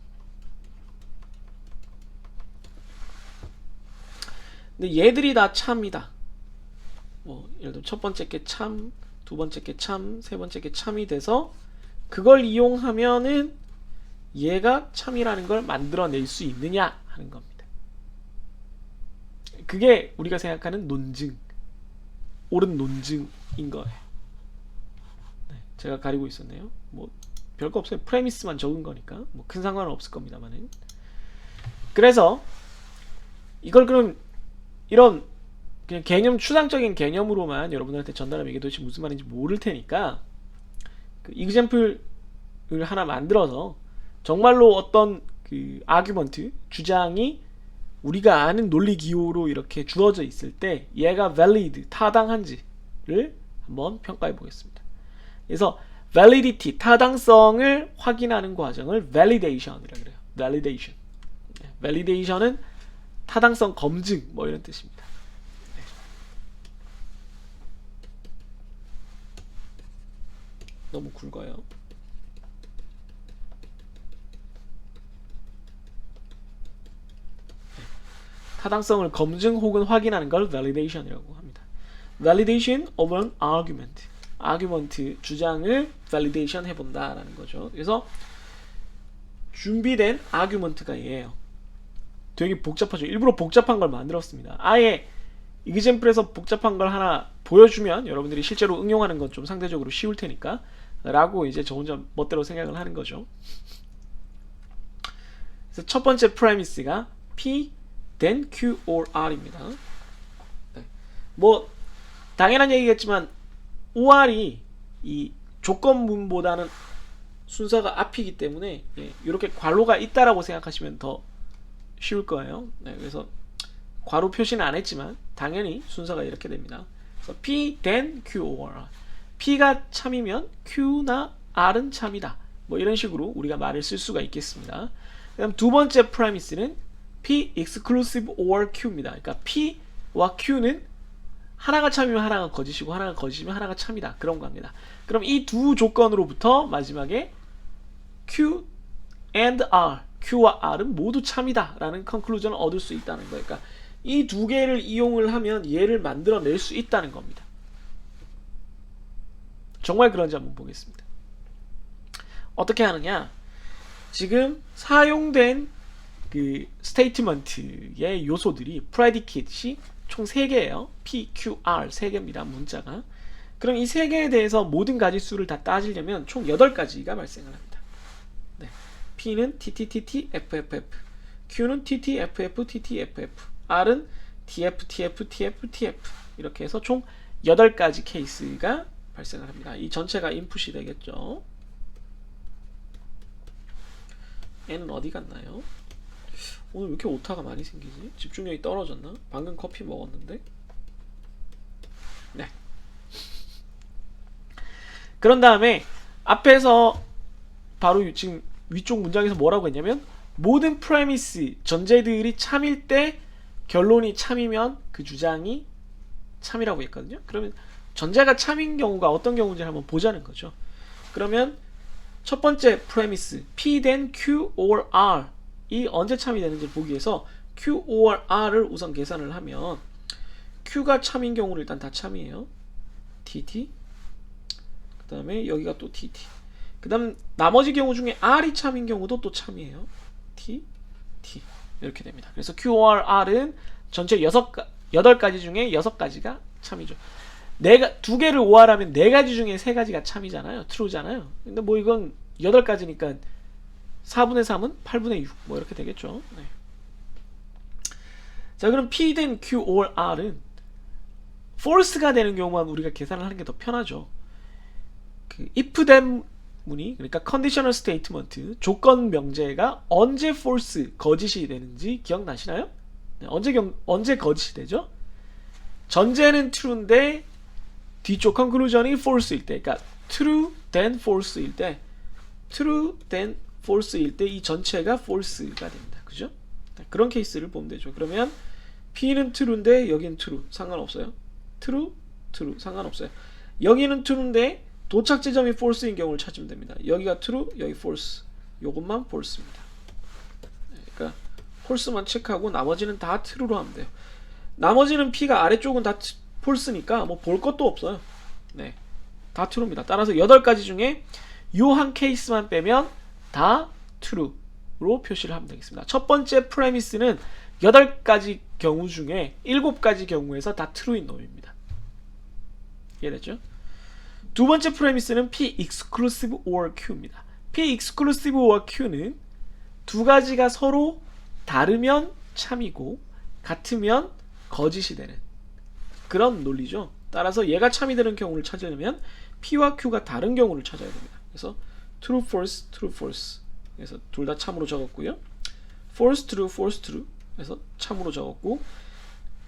근데 얘들이 다 참이다. 뭐 예를 들어 첫 번째 게 참, 두 번째 게 참, 세 번째 게 참이 돼서 그걸 이용하면은 얘가 참이라는 걸 만들어낼 수 있느냐 하는 겁니다. 그게 우리가 생각하는 논증, 옳은 논증인 거예요. 네, 제가 가리고 있었네요. 뭐 별거 없어요. 프레미스만 적은 거니까 뭐 큰 상관은 없을 겁니다만은. 그래서 이걸 그럼 이런 그냥 개념, 추상적인 개념으로만 여러분들한테 전달하면 이게 도대체 무슨 말인지 모를 테니까 그 example을 하나 만들어서 정말로 어떤 그 아규먼트, 주장이 우리가 아는 논리 기호로 이렇게 주어져 있을 때 얘가 valid, 타당한지를 한번 평가해 보겠습니다. 그래서 validity, 타당성을 확인하는 과정을 validation이라고 그래요. validation. validation은 타당성 검증 뭐 이런 뜻입니다. 네. 너무 굵어요. 네. 타당성을 검증 혹은 확인하는 걸 validation이라고 합니다. validation of an argument. 아규먼트, 주장을 validation 해본다라는 거죠. 그래서 준비된 아규먼트가 얘예요. 되게 복잡하죠. 일부러 복잡한 걸 만들었습니다. 아예 example에서 복잡한 걸 하나 보여주면 여러분들이 실제로 응용하는 건 좀 상대적으로 쉬울 테니까 라고 이제 저 혼자 멋대로 생각을 하는 거죠. 그래서 첫 번째 프레미스가 P, then Q or R입니다. 네. 뭐 당연한 얘기겠지만 OR이 이 조건문보다는 순서가 앞이기 때문에 이렇게 괄호가 있다라고 생각하시면 더 쉬울 거예요. 네, 그래서 괄호 표시는 안 했지만 당연히 순서가 이렇게 됩니다. 그래서 P, then Q or R. P가 참이면 Q나 R은 참이다. 뭐 이런 식으로 우리가 말을 쓸 수가 있겠습니다. 그다음 두 번째 프레미스는 P exclusive or Q입니다. 그러니까 P와 Q는 하나가 참이면 하나가 거짓이고 하나가 거짓이면 하나가 참이다. 그런 겁니다. 그럼 이 두 조건으로부터 마지막에 Q and R, Q와 R은 모두 참이다 라는 컨클루전을 얻을 수 있다는 거예요. 그러니까 이 두 개를 이용을 하면 얘를 만들어낼 수 있다는 겁니다. 정말 그런지 한번 보겠습니다. 어떻게 하느냐? 지금 사용된 그 스테이트먼트의 요소들이 predicate이 총 3개예요. P, Q, R 3개입니다. 문자가. 그럼 이 3개에 대해서 모든 가지수를 다 따지려면 총 8가지가 발생을 합니다. 네. P는 TTTT, FFF, Q는 TT, FF, TT, FF, R은 TF, TF, TF, TF 이렇게 해서 총 8가지 케이스가 발생을 합니다. 이 전체가 인풋이 되겠죠. 얘는 어디 갔나요? 오늘 왜 이렇게 오타가 많이 생기지? 집중력이 떨어졌나? 방금 커피 먹었는데? 네. 그런 다음에 앞에서 바로 지금 위쪽 문장에서 뭐라고 했냐면 모든 프레미스, 전제들이 참일 때 결론이 참이면 그 주장이 참이라고 했거든요. 그러면 전제가 참인 경우가 어떤 경우인지 한번 보자는 거죠. 그러면 첫 번째 프레미스 P then Q or R 이 언제 참이 되는지 보기 위해서 Q or R을 우선 계산을 하면 Q가 참인 경우는 일단 다 참이에요. TT 그 다음에 여기가 또 TT 그 다음 나머지 경우 중에 R이 참인 경우도 또 참이에요. T, T 이렇게 됩니다. 그래서 Q or R은 전체 8가지 중에 6가지가 참이죠. 두 개를 OR하면 4가지 중에 3가지가 참이잖아요. true잖아요. 근데 뭐 이건 8가지니까 4분의 3은 8분의 6 뭐 이렇게 되겠죠. 네. 자, 그럼 P then Q or R은 false가 되는 경우만 우리가 계산을 하는 게 더 편하죠. 그 if then 문이 그러니까 conditional statement 조건 명제가 언제 false 거짓이 되는지 기억나시나요? 네, 언제 거짓이 되죠? 전제는 true인데 뒤쪽 conclusion이 false일 때, 그러니까 true then false일 때, true then false일 때 이 전체가 false가 됩니다. 그죠? 그런 케이스를 보면 되죠. 그러면 P는 true인데 여기는 true 상관없어요. true, true 상관없어요. 여기는 true인데 도착 지점이 false인 경우를 찾으면 됩니다. 여기가 true, 여기 false. 요것만 false입니다. 그러니까 false만 체크하고 나머지는 다 true로 하면 돼요. 나머지는 P가 아래쪽은 다 false니까 뭐 볼 것도 없어요. 네, 다 true입니다. 따라서 8가지 중에 요 한 케이스만 빼면 다 true로 표시를 하면 되겠습니다. 첫 번째 프레미스는 8가지 경우 중에 7가지 경우에서 다 true인 놈입니다. 이해됐죠? 두 번째 프레미스는 P exclusive or Q입니다. P exclusive or Q는 두 가지가 서로 다르면 참이고 같으면 거짓이 되는 그런 논리죠. 따라서 얘가 참이 되는 경우를 찾으려면 P와 Q가 다른 경우를 찾아야 됩니다. 그래서 true, false, true, false. 그래서 둘 다 참으로 적었고요. false, true, false, true. 그래서 참으로 적었고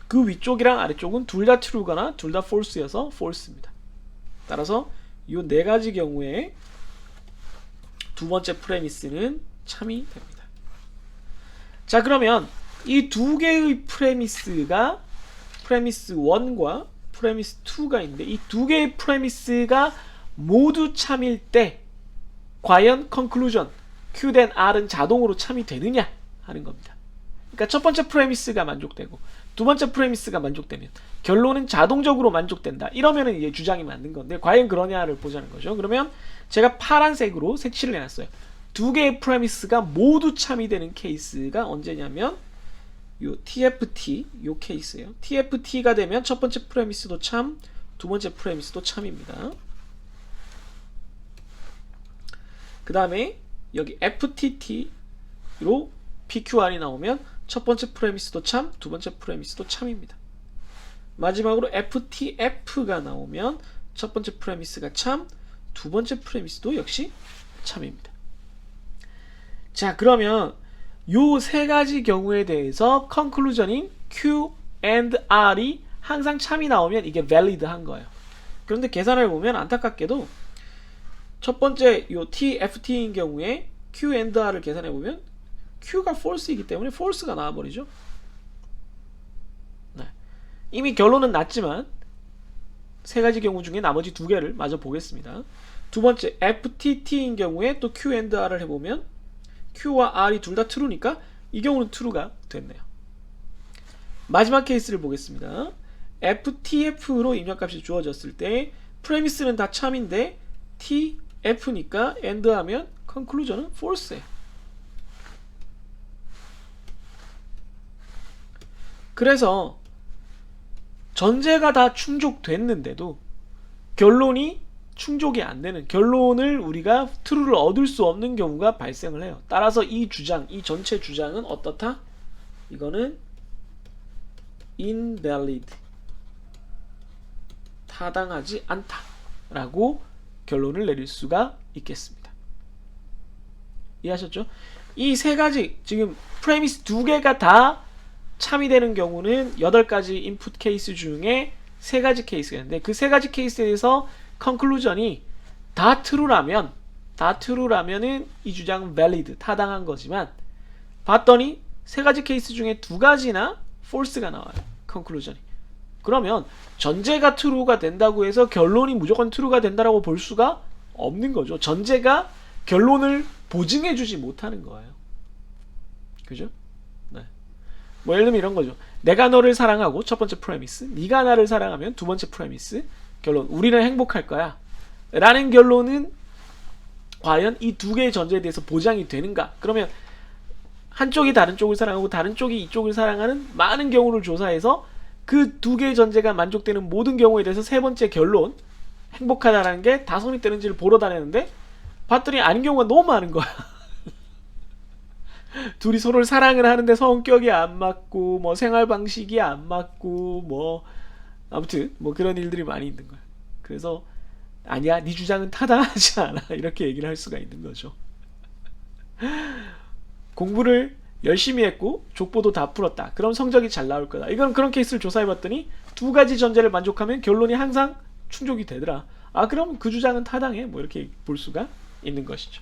그 위쪽이랑 아래쪽은 둘 다 true거나 둘 다 false여서 false입니다. 따라서 이 4가지 경우에 두 번째 프레미스는 참이 됩니다. 자, 그러면 이 두 개의 프레미스가 프레미스 1과 프레미스 2가 있는데 이 두 개의 프레미스가 모두 참일 때 과연 conclusion Q then R은 자동으로 참이 되느냐 하는 겁니다. 그러니까 첫 번째 프레미스가 만족되고 두 번째 프레미스가 만족되면 결론은 자동적으로 만족된다. 이러면은 이게 주장이 맞는 건데 과연 그러냐를 보자는 거죠. 그러면 제가 파란색으로 색칠을 해놨어요. 두 개의 프레미스가 모두 참이 되는 케이스가 언제냐면 요 TFT 요 케이스예요. TFT가 되면 첫 번째 프레미스도 참, 두 번째 프레미스도 참입니다. 그 다음에 여기 FTT로 PQR이 나오면 첫 번째 프레미스도 참, 두 번째 프레미스도 참입니다. 마지막으로 FTF가 나오면 첫 번째 프레미스가 참, 두 번째 프레미스도 역시 참입니다. 자, 그러면 요 세 가지 경우에 대해서 conclusion인 Q and R이 항상 참이 나오면 이게 valid한 거예요. 그런데 계산을 보면 안타깝게도 첫 번째 요 TFT인 경우에 Q and R을 계산해 보면 Q가 false이기 때문에 false가 나와버리죠. 네. 이미 결론은 났지만 세 가지 경우 중에 나머지 두 개를 마저 보겠습니다. 두 번째 FTT인 경우에 또 Q and R을 해보면 Q와 R이 둘 다 true니까 이 경우는 true가 됐네요. 마지막 케이스를 보겠습니다. FTF로 입력값이 주어졌을 때 프레미스는 다 참인데 TF니까 AND 하면 conclusion은 false예요. 그래서 전제가 다 충족됐는데도 결론이 충족이 안 되는 결론을 우리가 true를 얻을 수 없는 경우가 발생을 해요. 따라서 이 주장, 이 전체 주장은 어떻다? 이거는 invalid, 타당하지 않다라고 결론을 내릴 수가 있겠습니다. 이해하셨죠? 이 세 가지 지금 프레미스 두 개가 다 참이 되는 경우는 8가지 인풋 케이스 중에 3가지 케이스가 있는데 그 3가지 케이스에서 conclusion이 다 true라면은 이 주장은 valid, 타당한 거지만 봤더니 3가지 케이스 중에 2가지나 false가 나와요. conclusion이. 그러면 전제가 true가 된다고 해서 결론이 무조건 true가 된다라고 볼 수가 없는 거죠. 전제가 결론을 보증해주지 못하는 거예요. 그죠? 네. 뭐 예를 들면 이런 거죠. 내가 너를 사랑하고 첫 번째 프레미스, 네가 나를 사랑하면 두 번째 프레미스, 결론 우리는 행복할 거야 라는 결론은 과연 이 두 개의 전제에 대해서 보장이 되는가? 그러면 한쪽이 다른 쪽을 사랑하고 다른 쪽이 이쪽을 사랑하는 많은 경우를 조사해서 그 두 개의 전제가 만족되는 모든 경우에 대해서 세 번째 결론 행복하다라는 게 다성이 되는지를 보러 다녔는데 봤더니 아닌 경우가 너무 많은 거야. 둘이 서로를 사랑을 하는데 성격이 안 맞고 뭐 생활 방식이 안 맞고 뭐 아무튼 뭐 그런 일들이 많이 있는 거야. 그래서 아니야, 네 주장은 타당하지 않아 이렇게 얘기를 할 수가 있는 거죠. 공부를 열심히 했고 족보도 다 풀었다. 그럼 성적이 잘 나올 거다. 이건 그런 케이스를 조사해봤더니 두 가지 전제를 만족하면 결론이 항상 충족이 되더라. 아, 그럼 그 주장은 타당해. 뭐 이렇게 볼 수가 있는 것이죠.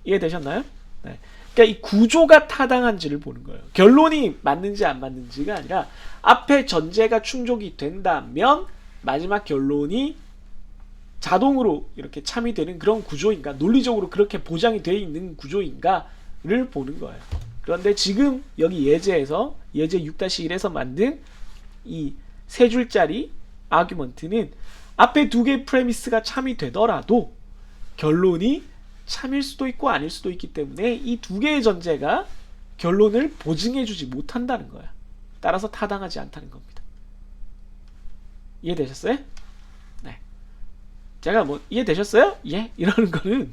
이해되셨나요? 네. 그러니까 이 구조가 타당한지를 보는 거예요. 결론이 맞는지 안 맞는지가 아니라 앞에 전제가 충족이 된다면 마지막 결론이 자동으로 이렇게 참여되는 그런 구조인가, 논리적으로 그렇게 보장이 되어 있는 구조인가를 보는 거예요. 그런데 지금 여기 예제에서 예제 6-1에서 만든 이 세 줄짜리 아규먼트는 앞에 두 개의 프레미스가 참여되더라도 결론이 참일 수도 있고 아닐 수도 있기 때문에 이 두 개의 전제가 결론을 보증해주지 못한다는 거야. 따라서 타당하지 않다는 겁니다. 이해되셨어요? 네. 제가 뭐 이해되셨어요? 예? 이러는 거는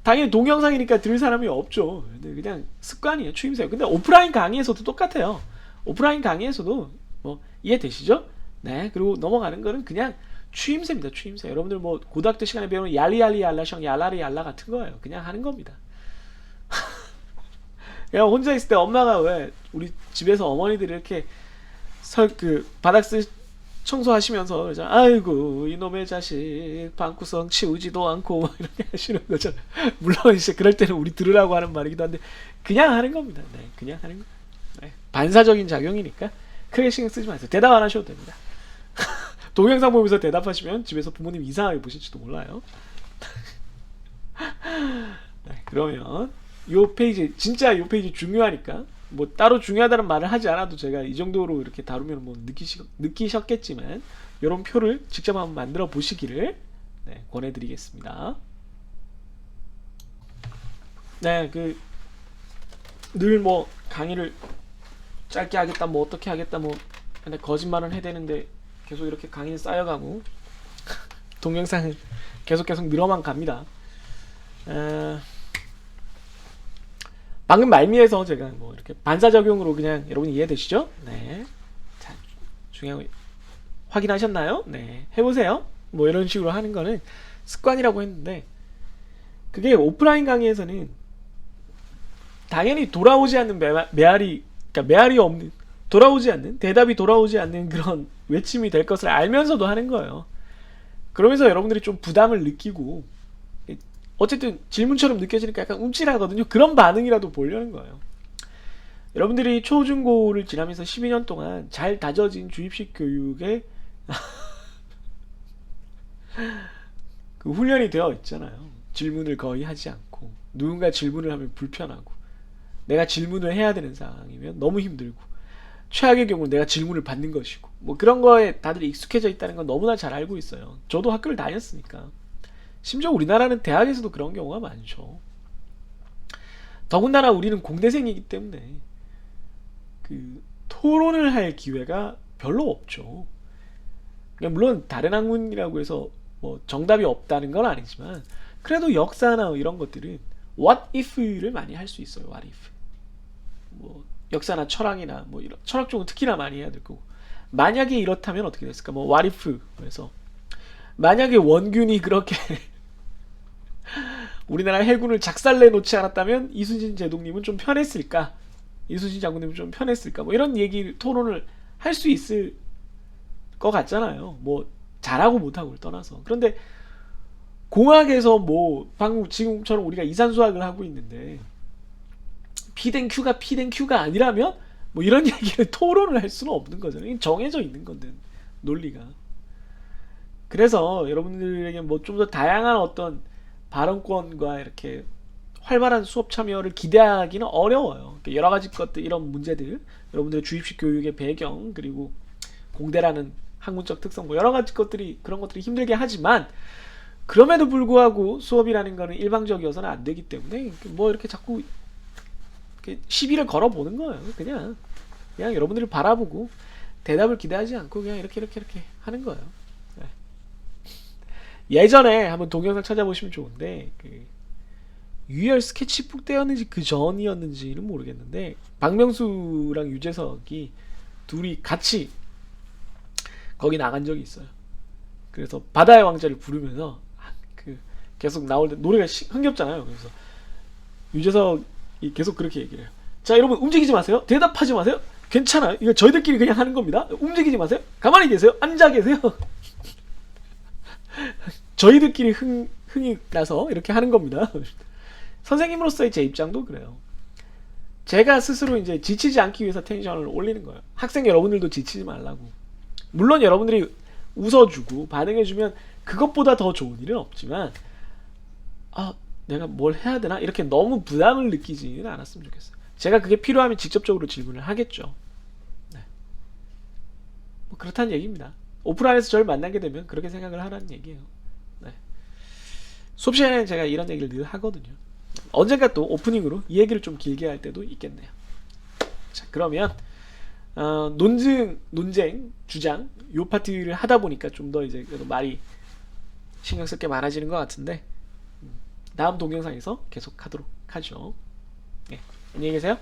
당연히 동영상이니까 들을 사람이 없죠. 근데 그냥 습관이에요. 추임새요. 근데 오프라인 강의에서도 똑같아요. 오프라인 강의에서도 뭐 이해되시죠? 네. 그리고 넘어가는 거는 그냥 추임새입니다. 추임새. 여러분들 뭐 고등학교 시간에 배우는 얄리얄리 얄라샹 얄라리 얄라 같은 거예요. 그냥 하는 겁니다. 그냥 혼자 있을 때 엄마가 왜 우리 집에서 어머니들이 이렇게 바닥 청소하시면서 그러죠. 아이고 이놈의 자식 방구석 치우지도 않고 이렇게 하시는 거죠. 물론 이제 그럴 때는 우리 들으라고 하는 말이기도 한데 그냥 하는 겁니다. 네, 그냥 하는 거. 네, 반사적인 작용이니까 크게 신경 쓰지 마세요. 대답 안 하셔도 됩니다. 동영상 보면서 대답하시면 집에서 부모님 이상하게 보실지도 몰라요. 네, 그러면 요 페이지 진짜 요 페이지 중요하니까 뭐 따로 중요하다는 말을 하지 않아도 제가 이 정도로 이렇게 다루면 뭐 느끼셨겠지만 이런 표를 직접 한번 만들어 보시기를 네, 권해드리겠습니다. 네, 늘 뭐 강의를 짧게 하겠다, 뭐 어떻게 하겠다, 뭐 근데 거짓말은 해야 되는데 계속 이렇게 강의는 쌓여가고 동영상은 계속 늘어만 갑니다. 방금 말미에서 제가 뭐 이렇게 반사적용으로 그냥 여러분이 이해되시죠? 네. 자, 중요한 거 확인하셨나요? 네. 해보세요. 뭐 이런 식으로 하는 거는 습관이라고 했는데 그게 오프라인 강의에서는 당연히 돌아오지 않는 그러니까 메아리 없는 돌아오지 않는 대답이 돌아오지 않는 그런 외침이 될 것을 알면서도 하는 거예요. 그러면서 여러분들이 좀 부담을 느끼고 어쨌든 질문처럼 느껴지니까 약간 움찔하거든요. 그런 반응이라도 보려는 거예요. 여러분들이 초중고를 지나면서 12년 동안 잘 다져진 주입식 교육에 그 훈련이 되어 있잖아요. 질문을 거의 하지 않고 누군가 질문을 하면 불편하고 내가 질문을 해야 되는 상황이면 너무 힘들고 최악의 경우는 내가 질문을 받는 것이고 뭐 그런 거에 다들 익숙해져 있다는 건 너무나 잘 알고 있어요. 저도 학교를 다녔으니까. 심지어 우리나라는 대학에서도 그런 경우가 많죠. 더군다나 우리는 공대생이기 때문에 그 토론을 할 기회가 별로 없죠. 물론 다른 학문이라고 해서 뭐 정답이 없다는 건 아니지만 그래도 역사나 이런 것들은 what if를 많이 할 수 있어요. what if. 뭐 역사나 철학이나 뭐 이런 철학 쪽은 특히나 많이 해야 될 거고 만약에 이렇다면 어떻게 됐을까? 뭐 what if 그래서 만약에 원균이 그렇게 우리나라 해군을 작살내 놓지 않았다면 이순신 제독님은 좀 편했을까? 이순신 장군님은 좀 편했을까? 뭐 이런 얘기 토론을 할 수 있을 것 같잖아요. 뭐 잘하고 못하고를 떠나서. 그런데 공학에서 뭐 방금 지금처럼 우리가 이산수학을 하고 있는데 P 된 Q가 P 된 Q가 아니라면 뭐 이런 얘기를 토론을 할 수는 없는 거잖아요. 정해져 있는 건데 논리가. 그래서 여러분들에게 뭐 좀 더 다양한 어떤 발언권과 이렇게 활발한 수업 참여를 기대하기는 어려워요. 여러 가지 것들, 이런 문제들, 여러분들의 주입식 교육의 배경, 그리고 공대라는 학문적 특성, 뭐 여러 가지 것들이, 그런 것들이 힘들게 하지만, 그럼에도 불구하고 수업이라는 거는 일방적이어서는 안 되기 때문에 뭐 이렇게 자꾸 이렇게 시비를 걸어보는 거예요. 그냥 여러분들을 바라보고 대답을 기대하지 않고 그냥 이렇게 하는 거예요. 네. 예전에 한번 동영상 찾아보시면 좋은데, 그 유열 스케치북 때였는지 그 전이었는지는 모르겠는데, 박명수랑 유재석이 둘이 같이 거기 나간 적이 있어요. 그래서 바다의 왕자를 부르면서 그 계속 나올 때 노래가 흥겹잖아요. 그래서 유재석이 계속 그렇게 얘기를 해요. 자, 여러분 움직이지 마세요. 대답하지 마세요. 괜찮아요. 이거 저희들끼리 그냥 하는 겁니다. 움직이지 마세요. 가만히 계세요. 앉아 계세요. 저희들끼리 흥이 나서 이렇게 하는 겁니다. 선생님으로서의 제 입장도 그래요. 제가 스스로 이제 지치지 않기 위해서 텐션을 올리는 거예요. 학생 여러분들도 지치지 말라고. 물론 여러분들이 웃어주고 반응해주면 그것보다 더 좋은 일은 없지만, 아, 내가 뭘 해야 되나? 이렇게 너무 부담을 느끼지는 않았으면 좋겠어요. 제가 그게 필요하면 직접적으로 질문을 하겠죠. 네. 뭐 그렇다는 얘기입니다. 오프라인에서 저를 만나게 되면 그렇게 생각을 하라는 얘기예요. 네. 수업 시간에는 제가 이런 얘기를 늘 하거든요. 언젠가 또 오프닝으로 이 얘기를 좀 길게 할 때도 있겠네요. 자, 그러면 논쟁, 주장 요 파트를 하다 보니까 좀 더 이제 그래도 말이 신경 쓸 게 많아지는 것 같은데, 다음 동영상에서 계속 하도록 하죠. 네, 안녕히 계세요.